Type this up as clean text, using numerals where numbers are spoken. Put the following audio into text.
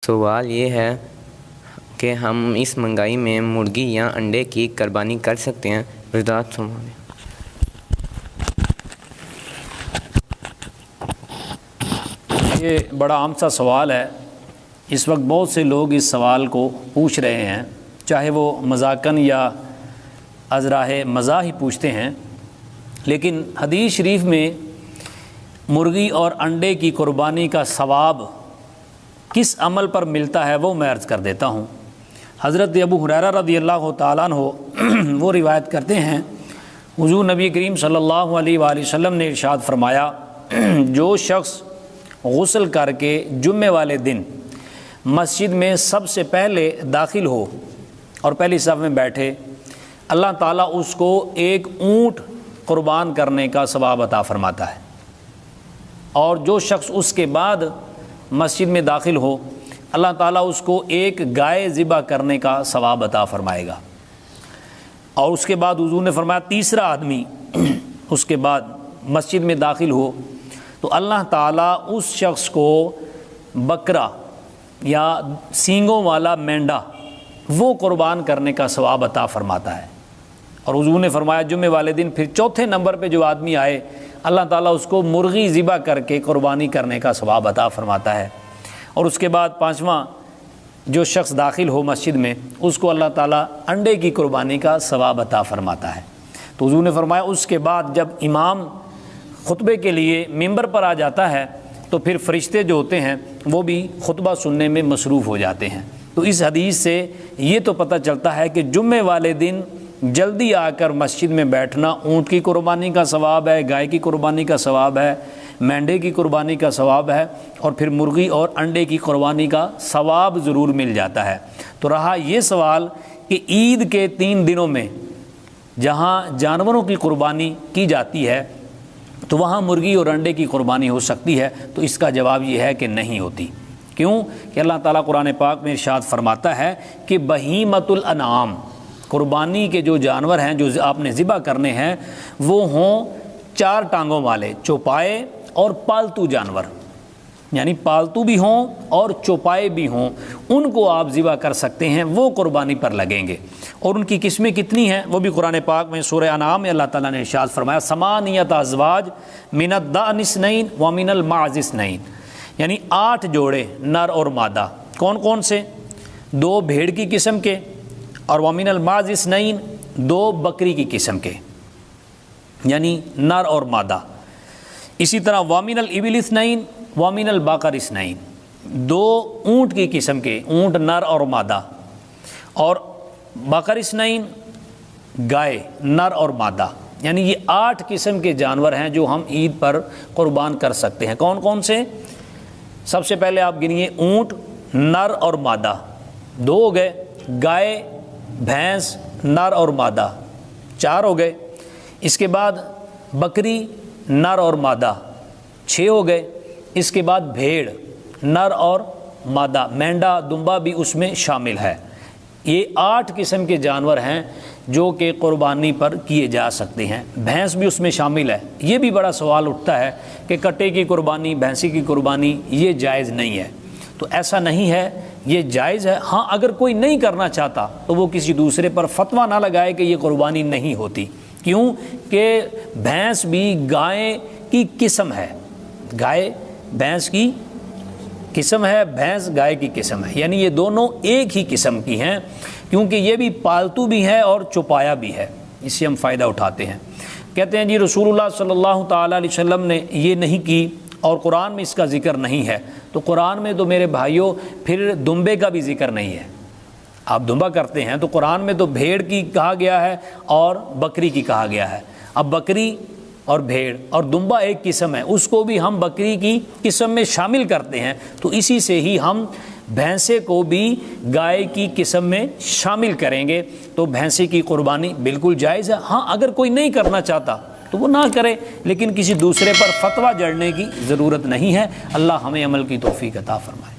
سوال یہ ہے کہ ہم اس مہنگائی میں مرغی یا انڈے کی قربانی کر سکتے ہیں؟ وضاحت فرمائیں۔ یہ بڑا عام سا سوال ہے۔ اس وقت بہت سے لوگ اس سوال کو پوچھ رہے ہیں، چاہے وہ مذاقاً یا از راہ مزاح ہی پوچھتے ہیں، لیکن حدیث شریف میں مرغی اور انڈے کی قربانی کا ثواب کس عمل پر ملتا ہے وہ میں عرض کر دیتا ہوں۔ حضرت ابو ہریرہ رضی اللہ تعالیٰ عنہ وہ روایت کرتے ہیں، حضور نبی کریم صلی اللہ علیہ وآلہ وسلم نے ارشاد فرمایا، جو شخص غسل کر کے جمعے والے دن مسجد میں سب سے پہلے داخل ہو اور پہلی صف میں بیٹھے، اللہ تعالیٰ اس کو ایک اونٹ قربان کرنے کا ثواب عطا فرماتا ہے، اور جو شخص اس کے بعد مسجد میں داخل ہو، اللہ تعالیٰ اس کو ایک گائے ذبح کرنے کا ثواب عطا فرمائے گا۔ اور اس کے بعد حضور نے فرمایا تیسرا آدمی اس کے بعد مسجد میں داخل ہو تو اللہ تعالیٰ اس شخص کو بکرا یا سینگوں والا مینڈا وہ قربان کرنے کا ثواب عطا فرماتا ہے۔ اور حضور نے فرمایا جمعے والے دن پھر چوتھے نمبر پہ جو آدمی آئے، اللہ تعالیٰ اس کو مرغی ذبح کر کے قربانی کرنے کا ثواب عطا فرماتا ہے۔ اور اس کے بعد پانچواں جو شخص داخل ہو مسجد میں، اس کو اللہ تعالیٰ انڈے کی قربانی کا ثواب عطا فرماتا ہے۔ تو حضور نے فرمایا اس کے بعد جب امام خطبے کے لیے ممبر پر آ جاتا ہے تو پھر فرشتے جو ہوتے ہیں وہ بھی خطبہ سننے میں مصروف ہو جاتے ہیں۔ تو اس حدیث سے یہ تو پتہ چلتا ہے کہ جمعے والے دن جلدی آ کر مسجد میں بیٹھنا اونٹ کی قربانی کا ثواب ہے، گائے کی قربانی کا ثواب ہے، مینڈے کی قربانی کا ثواب ہے، اور پھر مرغی اور انڈے کی قربانی کا ثواب ضرور مل جاتا ہے۔ تو رہا یہ سوال کہ عید کے 3 دنوں میں جہاں جانوروں کی قربانی کی جاتی ہے تو وہاں مرغی اور انڈے کی قربانی ہو سکتی ہے، تو اس کا جواب یہ ہے کہ نہیں ہوتی۔ کیوں کہ اللہ تعالیٰ قرآن پاک میں ارشاد فرماتا ہے کہ بہیمۃ الانعام، قربانی کے جو جانور ہیں جو آپ نے ذبح کرنے ہیں وہ ہوں 4 ٹانگوں والے، چوپائے اور پالتو جانور، یعنی پالتو بھی ہوں اور چوپائے بھی ہوں، ان کو آپ ذبح کر سکتے ہیں، وہ قربانی پر لگیں گے۔ اور ان کی قسمیں کتنی ہیں وہ بھی قرآن پاک میں سورہ انعام میں اللہ تعالیٰ نے ارشاد فرمایا، ثمانیۃ ازواج من الضأن اثنین ومن المعز اثنین، یعنی 8 جوڑے نر اور مادہ۔ کون کون سے؟ 2 بھیڑ کی قسم کے، اور ومن المعز اثنین 2 بکری کی قسم کے، یعنی نر اور مادہ۔ اسی طرح وامن الابل اثنین وامن البقر اثنین، 2 اونٹ کی قسم کے، اونٹ نر اور مادہ، اور بقر اثنین گائے نر اور مادہ، یعنی یہ 8 قسم کے جانور ہیں جو ہم عید پر قربان کر سکتے ہیں۔ کون کون سے؟ سب سے پہلے آپ گنیے، اونٹ نر اور مادہ 2 ہو گئے، گائے بھینس نر اور مادہ 4 ہو گئے، اس کے بعد بکری نر اور مادہ 6 ہو گئے، اس کے بعد بھیڑ نر اور مادہ، مینڈا دمبا بھی اس میں شامل ہے۔ یہ 8 قسم کے جانور ہیں جو کہ قربانی پر کیے جا سکتے ہیں، بھینس بھی اس میں شامل ہے۔ یہ بھی بڑا سوال اٹھتا ہے کہ کٹے کی قربانی، بھینسی کی قربانی یہ جائز نہیں ہے، تو ایسا نہیں ہے، یہ جائز ہے۔ ہاں اگر کوئی نہیں کرنا چاہتا تو وہ کسی دوسرے پر فتویٰ نہ لگائے کہ یہ قربانی نہیں ہوتی۔ کیوں کہ بھینس بھی گائے کی قسم ہے، گائے بھینس کی قسم ہے، بھینس گائے کی قسم ہے، یعنی یہ دونوں ایک ہی قسم کی ہیں، کیونکہ یہ بھی پالتو بھی ہے اور چوپایا بھی ہے۔ اس سے ہم فائدہ اٹھاتے ہیں۔ کہتے ہیں جی رسول اللہ صلی اللہ تعالیٰ علیہ وسلم نے یہ نہیں کی اور قرآن میں اس کا ذکر نہیں ہے، تو قرآن میں تو میرے بھائیوں پھر دمبے کا بھی ذکر نہیں ہے۔ آپ دمبا کرتے ہیں تو قرآن میں تو بھیڑ کی کہا گیا ہے اور بکری کی کہا گیا ہے۔ اب بکری اور بھیڑ اور دمبا ایک قسم ہے، اس کو بھی ہم بکری کی قسم میں شامل کرتے ہیں، تو اسی سے ہی ہم بھینسے کو بھی گائے کی قسم میں شامل کریں گے۔ تو بھینسے کی قربانی بالکل جائز ہے۔ ہاں اگر کوئی نہیں کرنا چاہتا تو وہ نہ کرے، لیکن کسی دوسرے پر فتویٰ جڑنے کی ضرورت نہیں ہے۔ اللہ ہمیں عمل کی توفیق عطا فرمائے۔